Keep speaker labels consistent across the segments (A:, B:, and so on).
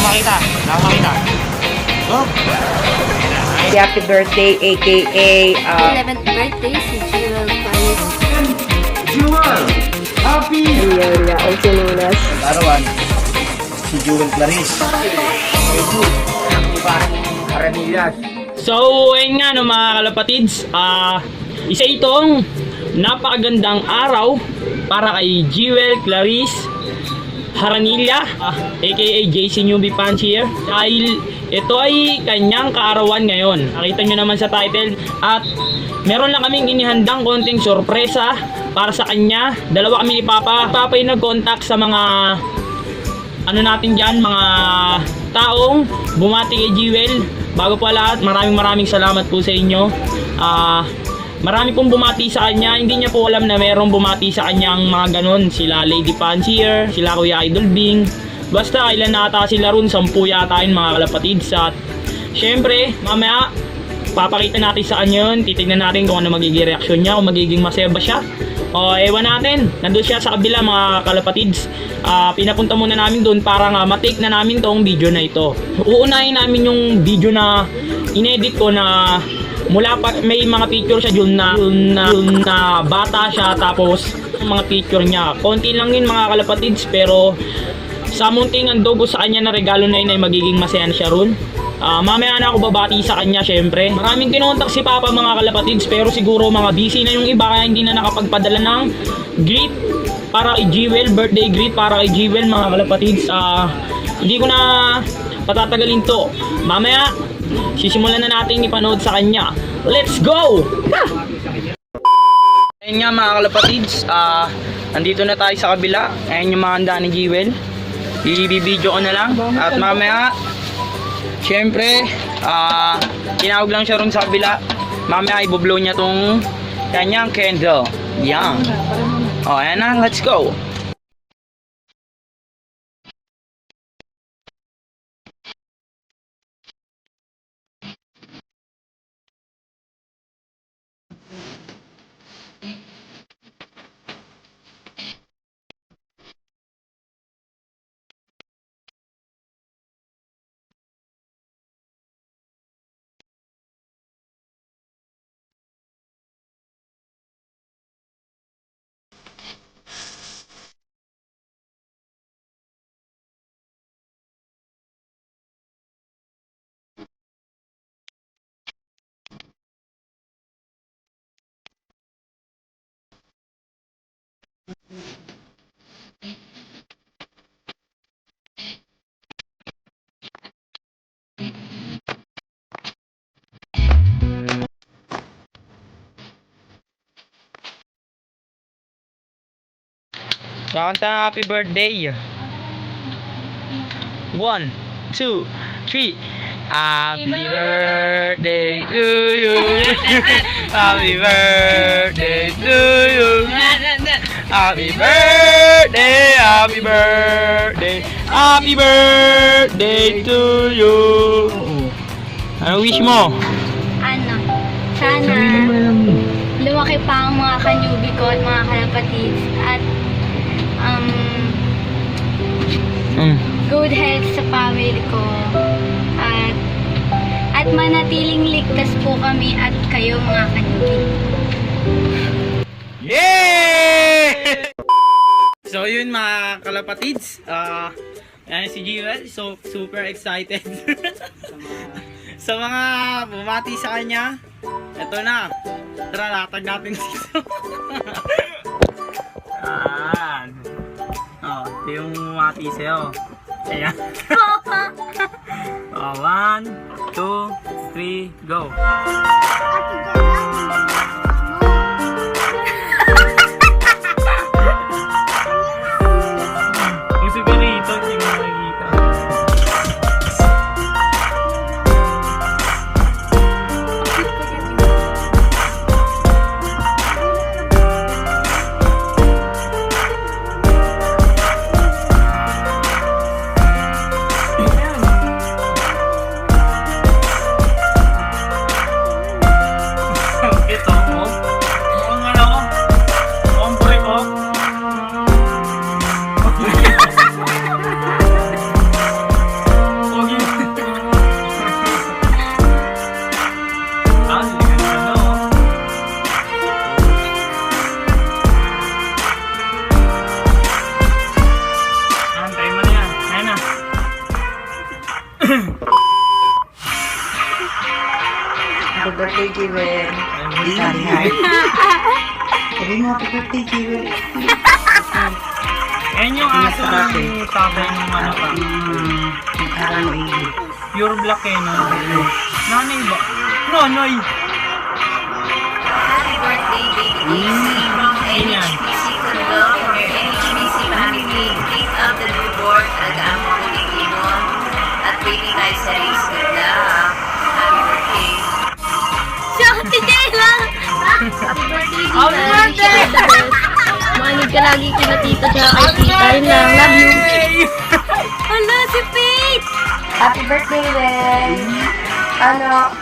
A: makita. Wala akong makita. Oh.
B: Happy birthday, aka
C: 11th birthday si Jewel Paris.
A: Jewel! Happy!
B: Amelia, also known as
A: Arawan, si Jewel Clarice. Happy Aranillas.
D: So, ayun nga no mga kalapatids, isa itong napakagandang araw para kay Jewel Clarice Haranilla, aka JC Newbie Fancier, dahil ito ay kanyang kaarawan ngayon. Nakita nyo naman sa title. At meron lang kaming inihandang konting sorpresa para sa kanya. Dalawa kami ni Papa. Papa yung nag-contact sa mga ano natin dyan, mga taong bumati kay Jewel. Bago pa lahat, maraming salamat po sa inyo. Marami pong bumati sa kanya. Hindi niya po alam na merong bumati sa kanyang mga ganon. Sila Lady Fancier, sila Kuya Idol Bing. Basta ilan na ata sila ron, 10 yata yun mga kalapatids. At syempre, mamaya papakita natin sa kanya yun. Titignan natin kung ano magiging reaksyon niya, kung magiging masaya ba siya. O ewan natin, nandun siya sa kabila mga kalapatids. Pinapunta muna namin doon para nga matake na namin tong video na ito. Uunahin namin yung video na inedit ko na mula pa, may mga picture siya dun na bata siya, tapos mga picture niya. Konti lang yun mga kalapatids, pero sa munting ang dugo sa kanya na regalo na yun ay magiging masaya na siya ron. Mamaya na ako babati sa kanya syempre. Maraming kinontak si Papa mga kalapatids, pero siguro mga busy na yung iba kaya hindi na nakapagpadala ng greet para kay Jewel, birthday greet para kay Jewel mga kalapatids. Hindi ko na patatagalin to. Mamaya sisimulan na natin ipanood sa kanya. Let's go! Ayun nga mga kalapatids, nandito na tayo sa kabila. Ayun yung mga handa ni Jewel. I-video ko na lang. At mamaya syempre, tinawag lang siya ron sa kabila. Mamaya i-blow niya tong kanyang candle. Yan. O, ayan na, let's go. Kakanta happy birthday. 1, 2, 3. Happy birthday to you. Happy birthday to you. Happy birthday, happy birthday, happy birthday to you. Ano wish mo?
C: Ano, sana lumaki pa ang mga kanyubi ko at mga kalapatids at good health sa family ko at manatiling ligtas po kami at kayo mga kanyubi.
D: Yeah! So yun mga kalapatids, yan si Jewel, so super excited. Sa mga bumati sa kanya, eto na, tara latag natin dito. Ito yung bumati sa'yo. Ayan. 1, 2, 3, go.
B: birthday, Jewel. Sorry, heart. Sabi mo, happy birthday, Jewel.
D: Ayan yung aso ng tatay ng ano ka. Pure black eh, no? Nanay ba? Nanay!
E: Happy birthday, baby Daisy from NHBC Kundo, from your NHBC family. Keep up the good work. Talagaan mo ang Pilipino. At waiting tayo sa race. Good luck. Happy birthday.
C: Si Ate Jayla! Happy birthday, Jayla!
D: Happy birthday!
C: Manig ka lagi kina tita siya kay tita. Yun lang, love you. Hala, si Faith!
B: Happy birthday, Wel.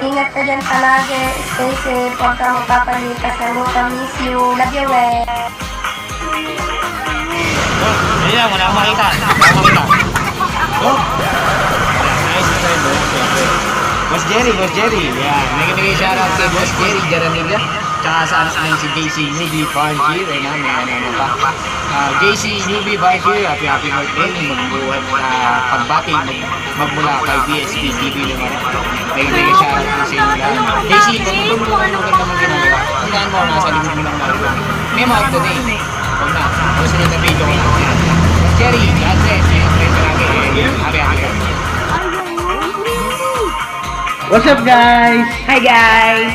B: Ingat ka dyan palagi. Stay safe. Huwag ka magpapalitas ng lupa. Miss you. Love you, Wel.
A: Ayan, wala akong makita. Oh! Nice friend, Boss Jerry. Yan. Nagibigay shoutout kay Boss Jerry Garanilla. Tsaka sa anak si JC Newbie Farnfield. Ayun na, may ano pa. JC Newbie Farnfield, happy birthday. Magbuhat pagbati magmula kay BSP TV naman. Nagibigay shoutout ko sa inyo lahat. JC, kung mo ang maganda mong ginagawa, tandaan mo, nasa likod mo lang nagawa. May mga today. Huwag na. Gusto nyo na video ko lang. Boss Jerry, God bless. Ingat kayo palagi. Happy.
F: What's up guys?
B: Hi, guys.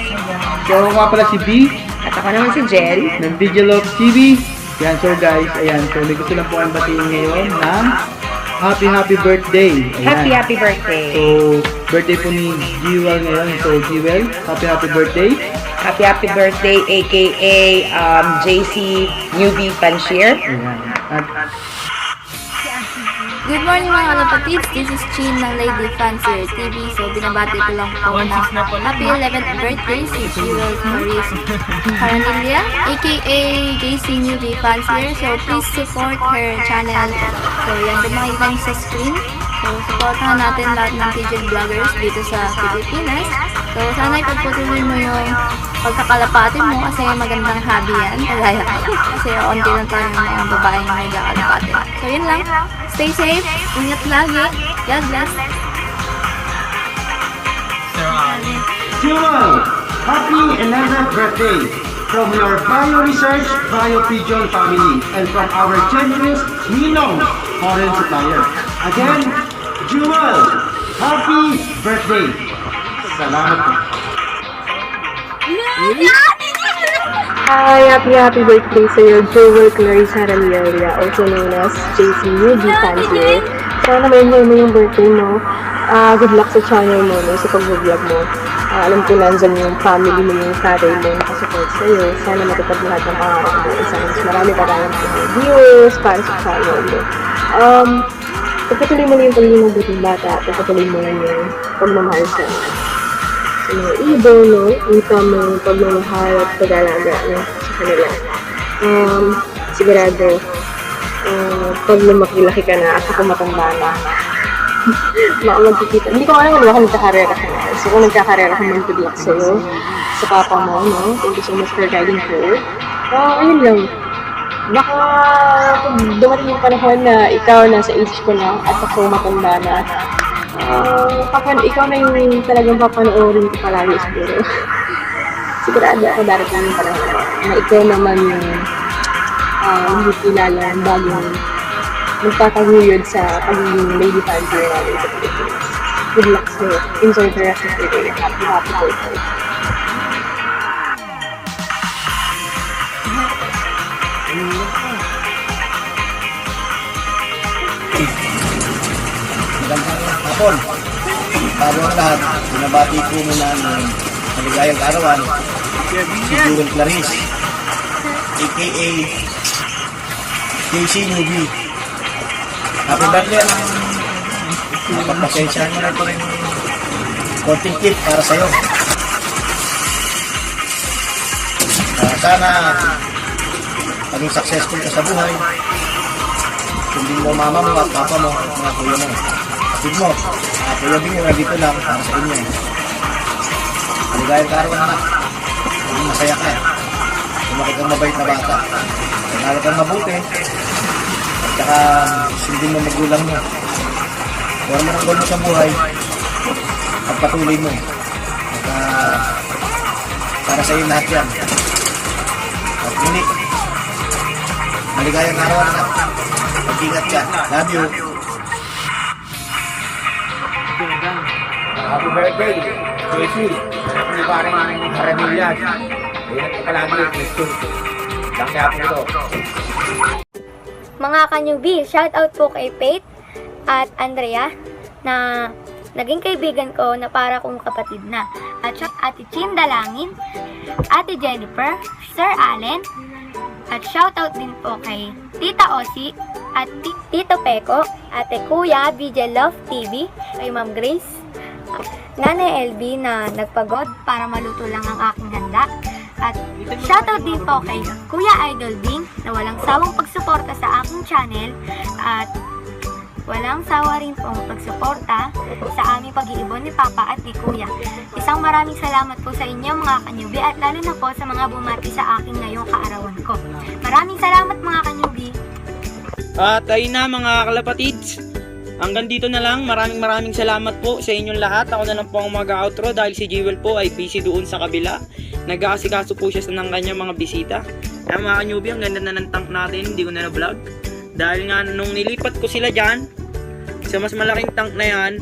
F: So ako nga pala si B
B: At ako naman si Jerry.
F: ng Digilove TV. Yan, so guys, ayan. So may gusto lang po ang batiin ngayon ng happy birthday. Ayan.
B: Happy birthday.
F: So, birthday po ni Jewel ngayon. So, Jewel, happy birthday.
B: Happy birthday, aka JC Newbie Panshir.
F: Ayan. At
C: Good morning mga kalapatids, this is Chin ng Lady Fancier TV. So binabati ko lang po na happy 11th birthday si Jewel Maris Caranilia, aka JC Newbie Fancier. So please support her channel. So yan, kung makikita niyo sa screen. So supportahan natin lahat ng TJ vloggers dito sa Pilipinas. So sana ipagpatuloy mo yung pagkakalapati mo kasi magandang hobby yan. Kagaya ko. Kasi onti lang tayo ng mga babaeng nagkakalapati. So yun lang. Stay safe. Ingat lagi. God bless.
A: Jewel, happy 11th birthday from your Bio Research Bio Pigeon family and from our generous Ninong Foreign Supplier. Again, Jewel, happy birthday. Salamat po.
B: Hi, happy birthday sa'yo, Jewel Clarissa Ramirez, also known as JC Newbie Fancier. Sana ma-enjoy mo yung birthday mo. Good luck sa channel mo, no, sa pag-vlog mo. Alam ko nandyan yung family mo, yung tatay mo, nakasupport sa'yo. Sana matupad lahat ng pangarap mo. Isang mas marami pa tayong viewers para sa channel mo. Pagpatuloy mo na yung paglilingkod ng bata, pagpatuloy mo na yung pagmamahal sa mga ibon, no? Income mo, pagmamahal at pag-alaga, no? Sa kanila. Sigurado, pag lumaki-laki ka na at ako matanda na, magkikita. Hindi ko alam kung baka nagkakarera ka na. So, kung nagkakarera ka man, good luck sa'yo, sa papa mo, no? Thank you so much for guiding her. Ayun lang. Baka dumating yung panahon na ikaw nasa age ko na at ako matanda na, ikaw na yung talagang papanoorin ko palagi siguro. Sigurado ako darating yung panahon na ikaw naman yung hindi kilala ang bagong magtataguyod sa pagiging lady fancier namin sa Pilipinas. Good luck sa'yo. Enjoy the rest of your day. Happy birthday.
A: Magandang hapon. Bago ang lahat, binabati ko muna ng maligayang kaarawan si Jewel Clarice, aka JC Newbie. Happy birthday. Napagpasensya nyo na ito rin konting tip para sa'yo. Sana maging successful ka sa buhay. Sundin mo mama mo at papa mo, mga kuya mo. Kapit mo, kuya Bing, dito lang para sa inyo. Maligayang kaarawan na. Maging masaya ka. Lumaki kang mabait na bata. Pagkala kang mabuti. At saka sundin mo magulang mo. Huwag mo ng goal mo sa buhay. Pagpatuloy mo. At Para sa iyo lahat yan. At muli, maligayang araw anak. Mag-ingat ka. Love you. Happy birthday, Casey. Happy parang Haranillas. Ingat ka palagi. Laki ako ito.
G: Mga kanyubi, shoutout po kay Faith at Andrea na naging kaibigan ko na para kong kapatid na. At Ate Chin Dalangin, Ate Jennifer, Sir Allen, at shoutout din po kay Tita Osi at Tito Peko, Ate Kuya, BJ Love TV, kay Ma'am Grace, Nanay LB na nagpagod para maluto lang ang aking handa. At shoutout din po kay Kuya Idol Bing na walang sawang pagsuporta sa aking channel at walang sawa rin pong pagsuporta sa aming pag-iibon ni Papa at ni Kuya. Isang maraming salamat po sa inyo mga kanyubi at lalo na po sa mga bumati sa akin ngayong kaarawan ko. Maraming salamat mga kanyubi!
D: At ayun na mga kalapatids, hanggang dito na lang. Maraming salamat po sa inyong lahat. Ako na lang po ang mag-outro dahil si Jewel po ay busy doon sa kabila. Nag-aasikaso po siya ng kanyang mga bisita. Kaya mga kanyubi, ang ganda na ng tank natin, hindi ko na na-vlog. Dahil nga nung nilipat ko sila dyan, sa mas malaking tank na yan,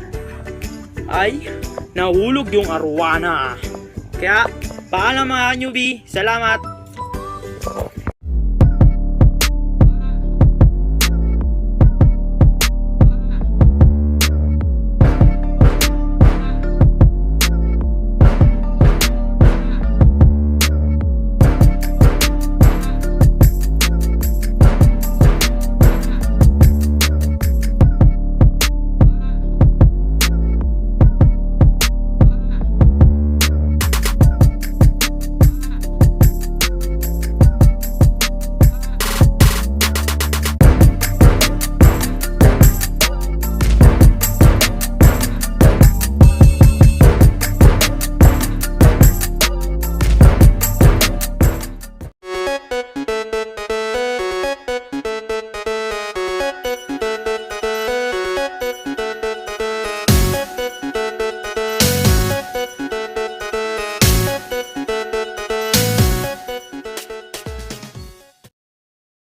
D: ay nahulog yung arwana. Kaya, paalam mga kanyubi, salamat!